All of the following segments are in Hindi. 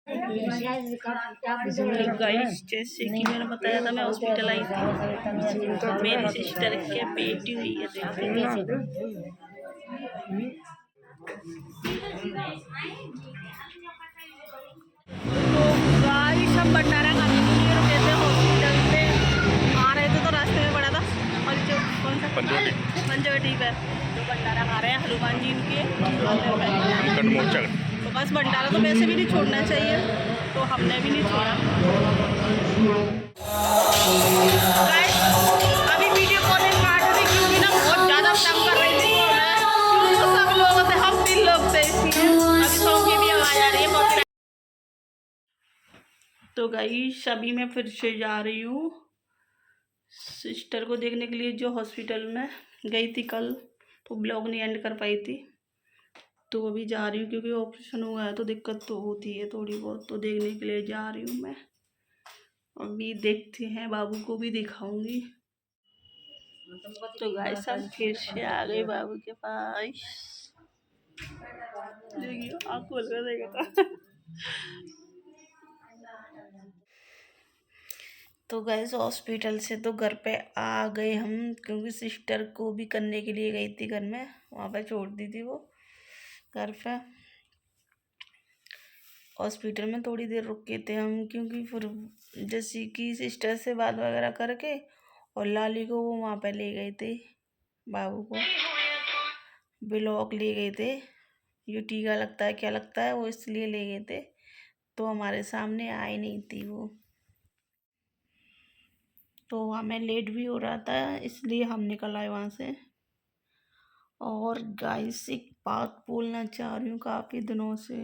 तो गाइस जैसे कि मैंने बताया था मैं हॉस्पिटल आई थी, मेरी सिस्टर के बेटी हुई है। तो गाइस हम भंडारा खाने के लिए रुके थे हॉस्पिटल पे, आ रहे थे तो रास्ते में पड़ा था कौन सा पंचवटी पे, तो भंडारा खा रहे हैं हनुमान जी के। तो बस भंडारा तो वैसे भी नहीं छोड़ना चाहिए, तो हमने भी नहीं छोड़ा। अभी वीडियो कॉलिंग काट रही क्योंकि ना बहुत ज़्यादा तंग कर रही थी, क्योंकि तो सब लोग थे, हम 3 लोग थे, इसलिए अभी सॉन्ग की भी आवाज़ आ रही है। तो गाइस अभी मैं फिर से जा रही हूँ सिस्टर को देखने के लिए, जो हॉस्पिटल में गई थी कल, तो ब्लॉग नहीं एंड कर पाई थी। तो अभी जा रही हूँ क्योंकि ऑपरेशन हुआ है तो दिक्कत तो होती है थोड़ी बहुत, तो देखने के लिए जा रही हूँ मैं। अभी देखते हैं, बाबू को भी दिखाऊंगी। तो गाइस हम फिर से आ गए बाबू के पास। देखिए आँख खोल कर देखा था। तो गैस हॉस्पिटल से तो घर पे आ गए हम, क्योंकि सिस्टर को भी करने के लिए गई थी घर में, वहाँ पे छोड़ दी थी वो घर पे। हॉस्पिटल में थोड़ी देर रुके थे हम, क्योंकि फिर जैसे कि सिस्टर से बात वगैरह करके और लाली को वो वहाँ पे ले गए थे, बाबू को ब्लॉक ले गए थे। ये टीका लगता है क्या लगता है वो, इसलिए ले गए थे। तो हमारे सामने आई नहीं थी वो, तो हमें लेट भी हो रहा था, इसलिए हम निकल आए वहाँ से। और गाइस एक बात बोलना चाह रही हूँ, काफ़ी दिनों से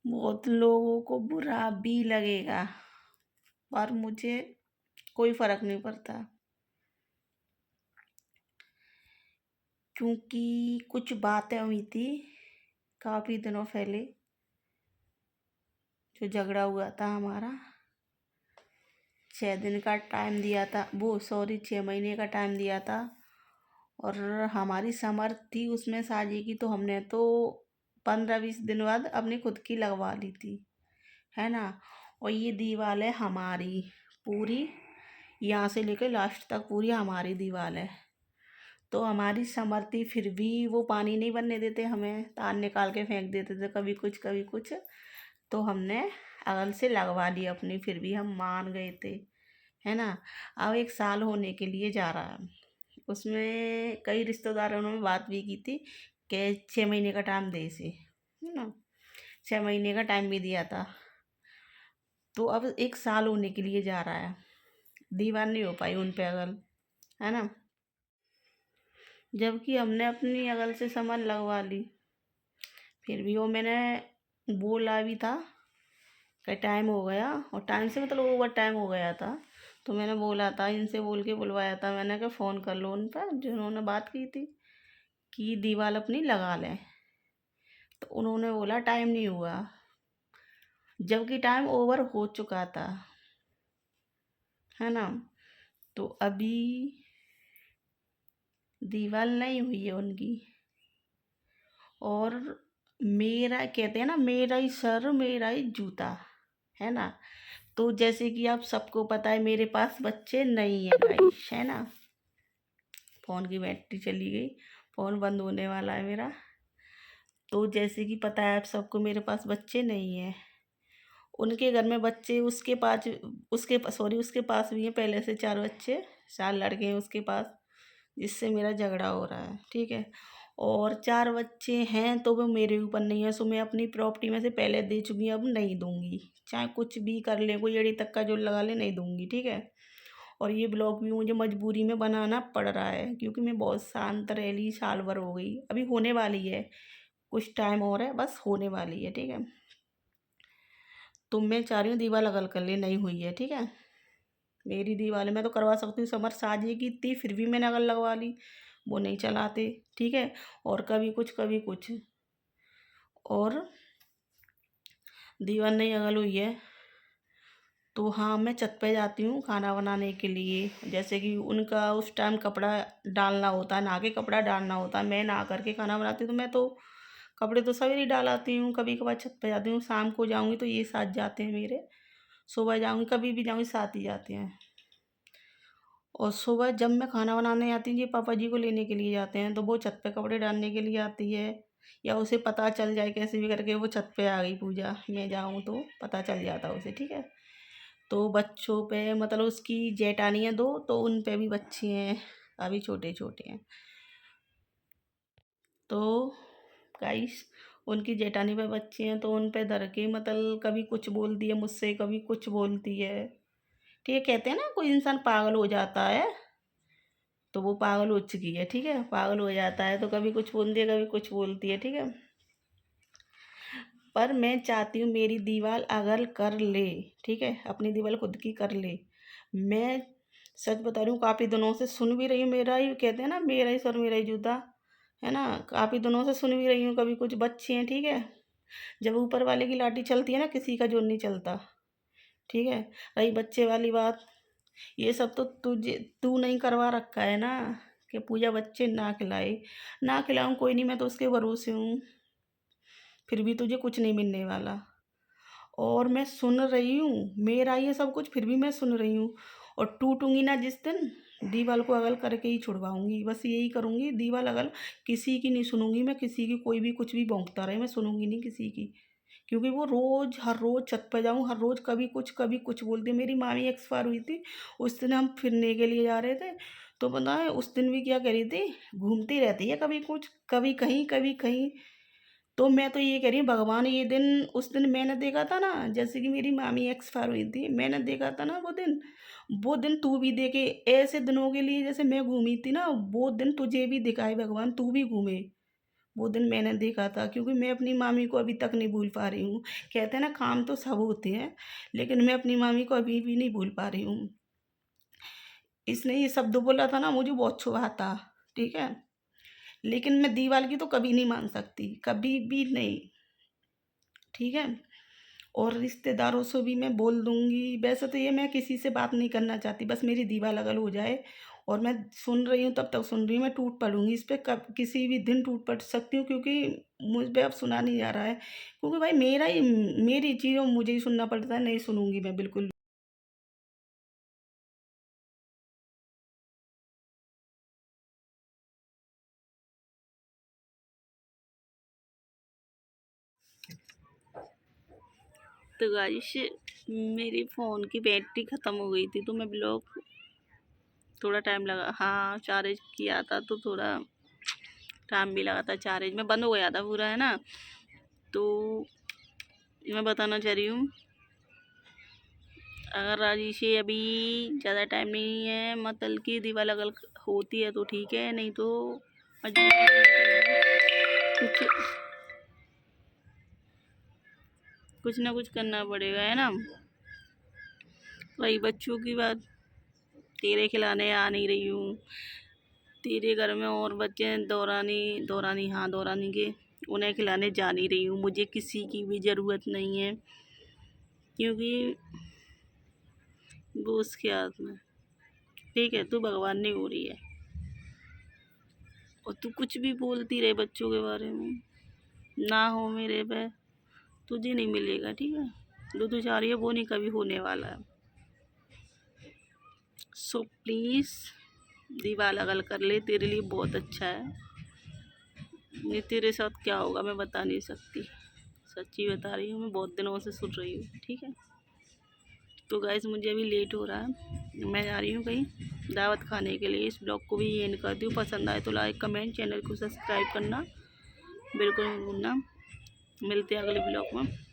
बहुत लोगों को बुरा भी लगेगा, पर मुझे कोई फ़र्क नहीं पड़ता, क्योंकि कुछ बातें हुई थी काफ़ी दिनों पहले, जो झगड़ा हुआ था हमारा। 6 दिन का टाइम दिया था, 6 महीने का टाइम दिया था, और हमारी समर्थ थी उसमें साजी की, तो हमने तो 15-20 दिन बाद अपनी खुद की लगवा ली थी, है ना। और ये दीवार है हमारी पूरी, यहाँ से लेकर लास्ट तक पूरी हमारी दीवार है। तो हमारी समर्थी फिर भी वो पानी नहीं बनने देते, हमें तार निकाल के फेंक देते थे, कभी कुछ कभी कुछ। तो हमने अगल से लगवा ली अपनी, फिर भी हम मान गए थे, है ना। अब 1 साल होने के लिए जा रहा है, उसमें कई रिश्तेदारों ने बात भी की थी कि 6 महीने का टाइम दे इसे, है ना। 6 महीने का टाइम भी दिया था, तो अब 1 साल होने के लिए जा रहा है, दीवार नहीं हो पाई उन पे अगल, है ना। जबकि हमने अपनी अगल से सामान लगवा ली, फिर भी वो मैंने बोला भी था कि टाइम हो गया, और टाइम से मतलब ओवर टाइम हो गया था। तो मैंने बोला था, इनसे बोल के बुलवाया था मैंने कि फ़ोन कर लो उन पर जिन्होंने बात की थी कि दीवार अपनी लगा लें। तो उन्होंने बोला टाइम नहीं हुआ, जबकि टाइम ओवर हो चुका था, है ना। तो अभी दीवार नहीं हुई है उनकी, और मेरा कहते हैं ना, मेरा ही सर मेरा ही जूता, है ना। तो जैसे कि आप सबको पता है मेरे पास बच्चे नहीं है गाइस, है ना। फ़ोन की बैटरी चली गई, फ़ोन बंद होने वाला है मेरा। तो जैसे कि पता है आप सबको मेरे पास बच्चे नहीं हैं, उनके घर में बच्चे, उसके पास भी हैं पहले से 4 बच्चे, 4 लड़के हैं उसके पास, जिससे मेरा झगड़ा हो रहा है, ठीक है। और 4 बच्चे हैं तो वो मेरे ऊपर नहीं है, सो मैं अपनी प्रॉपर्टी में से पहले दे चुकी हूँ, अब नहीं दूंगी, चाहे कुछ भी कर ले, कोई एड़ी तक का जो लगा ले, नहीं दूंगी, ठीक है। और ये ब्लॉग भी मुझे मजबूरी में बनाना पड़ रहा है, क्योंकि मैं बहुत शांत रह ली, साल भर हो गई, अभी होने वाली है, कुछ टाइम और है, बस होने वाली है, ठीक है। तो मैं चाह रही हूँ दीवार अगल कर ले, नहीं हुई है, ठीक है। मेरी दीवार मैं तो करवा सकती हूँ, समर साजी की थी, फिर भी मैंने अगल लगवा ली, वो नहीं चलाते, ठीक है। और कभी कुछ कभी कुछ, और दीवार नहीं अगल हुई है। तो हाँ, मैं छत पे जाती हूँ खाना बनाने के लिए, जैसे कि उनका उस टाइम कपड़ा डालना होता है, नहा के कपड़ा डालना होता है, मैं नहा करके खाना बनाती हूँ, तो मैं तो कपड़े तो सवेरे ही डाल आती हूँ, कभी कभार छत पे जाती हूँ, शाम को जाऊँगी तो ये साथ जाते हैं मेरे, सुबह जाऊँगी कभी भी जाऊँगी साथ ही जाते हैं। और सुबह जब मैं खाना बनाने आती हूँ, ये पापा जी को लेने के लिए जाते हैं, तो वो छत पे कपड़े डालने के लिए आती है, या उसे पता चल जाए कैसे भी करके वो छत पे आ गई पूजा, मैं जाऊँ तो पता चल जाता उसे, ठीक है। तो बच्चों पे मतलब उसकी जेठानी है 2, तो उन पे भी बच्चे हैं, अभी छोटे-छोटे हैं। तो गाइस उनकी जेठानी पे बच्चे हैं, तो उन पे धर के मतलब कभी कुछ बोलती है मुझसे, कभी कुछ बोलती है। ठीक है, कहते हैं ना कोई इंसान पागल हो जाता है, तो वो पागल हो चुकी है, ठीक है, पागल हो जाता है तो कभी कुछ बोलती है, कभी कुछ बोलती है, ठीक है। पर मैं चाहती हूँ मेरी दीवार अगर कर ले, ठीक है, अपनी दीवार खुद की कर ले। मैं सच बता रही हूँ, काफ़ी दिनों से सुन भी रही हूँ, मेरा ही कहते हैं ना, मेरा ही सर मेरा ही जूता, है ना, काफ़ी दिनों से सुन भी रही हूँ, कभी कुछ बच्चे हैं, ठीक है। जब ऊपर वाले की लाठी चलती है ना, किसी का जोर नहीं चलता, ठीक है। रही बच्चे वाली बात, ये सब तो तुझे तू नहीं करवा रखा है ना, कि पूजा बच्चे ना खिलाए, ना खिलाऊं कोई नहीं, मैं तो उसके भरोसे हूँ, फिर भी तुझे कुछ नहीं मिलने वाला। और मैं सुन रही हूँ, मेरा ये सब कुछ फिर भी मैं सुन रही हूँ, और टूटूंगी ना जिस दिन, दीवाल को अगल करके ही छुड़वाऊंगी, बस यही करूंगी, दीवाल अगल, किसी की नहीं सुनूंगी मैं, किसी की कोई भी कुछ भी भौंकता रहे, मैं सुनूंगी नहीं किसी की। क्योंकि वो रोज हर रोज छत पे जाऊँ, हर रोज कभी कुछ बोलती है। मेरी मामी एक्सपायर हुई थी, उस दिन हम फिरने के लिए जा रहे थे, तो पता है उस दिन भी क्या कह रही थी, घूमती रहती है कभी कुछ, कभी कहीं। तो मैं तो ये कह रही हूँ भगवान, ये दिन, उस दिन मैंने देखा था ना, जैसे कि मेरी मामी एक्सपायर हुई थी, मैंने देखा था ना वो दिन तू भी देखे, ऐसे दिनों के लिए जैसे मैं घूमी थी ना, वो दिन तुझे भी दिखाए भगवान, तू भी घूमे। वो दिन मैंने देखा था, क्योंकि मैं अपनी मामी को अभी तक नहीं भूल पा रही हूँ। कहते हैं ना काम तो सब होते हैं, लेकिन मैं अपनी मामी को अभी भी नहीं भूल पा रही हूँ। इसने ये शब्द बोला था ना, मुझे बहुत छुआ था, ठीक है। लेकिन मैं दीवाल की तो कभी नहीं मान सकती, कभी भी नहीं, ठीक है। और रिश्तेदारों से भी मैं बोल दूंगी, वैसे तो ये मैं किसी से बात नहीं करना चाहती, बस मेरी दीवार लगल हो जाए। और मैं सुन रही हूँ, तब तक सुन रही हूँ, मैं टूट पड़ूंगी इस पे, कब किसी भी दिन टूट पड़ सकती हूँ, क्योंकि मुझ पे अब सुना नहीं जा रहा है, क्योंकि भाई मेरा ही, मेरी चीज़ों मुझे ही सुनना पड़ता है, नहीं सुनूंगी मैं बिल्कुल। तो गाइस मेरी फ़ोन की बैटरी ख़त्म हो गई थी, तो मैं ब्लॉग थोड़ा टाइम लगा, हाँ चार्ज किया था तो थोड़ा टाइम भी लगा था, चार्ज में बंद हो गया था पूरा, है ना। तो मैं बताना चाह रही हूँ, अगर राजेश ये अभी ज़्यादा टाइम नहीं है, मतलब कि दीवार अगर होती है तो ठीक है, नहीं तो कुछ कुछ ना कुछ करना पड़ेगा, है ना। वही बच्चों की बात, तेरे खिलाने आ नहीं रही हूँ, तेरे घर में और बच्चे हैं, दौरानी दौरानी, हाँ दौरानी के, उन्हें खिलाने जा नहीं रही हूँ, मुझे किसी की भी ज़रूरत नहीं है, क्योंकि वो उसके हाथ में, ठीक है, तू भगवान नहीं हो रही है, और तू कुछ भी बोलती रहे बच्चों के बारे में, ना हो मेरे पे, तुझे नहीं मिलेगा, ठीक है। जो तू चाह रही है वो नहीं कभी होने वाला है। सो प्लीज़ दीवार अगल कर ले, तेरे लिए बहुत अच्छा है। ये तेरे साथ क्या होगा मैं बता नहीं सकती, सच्ची बता रही हूँ, मैं बहुत दिनों से सुन रही हूँ, ठीक है। तो गाइस मुझे अभी लेट हो रहा है, मैं जा रही हूँ कहीं दावत खाने के लिए। इस ब्लॉग को भी एंड करती हूँ, पसंद आए तो लाइक कमेंट, चैनल को सब्सक्राइब करना बिल्कुल नहीं भूलना। मिलते हैं अगले ब्लॉग में।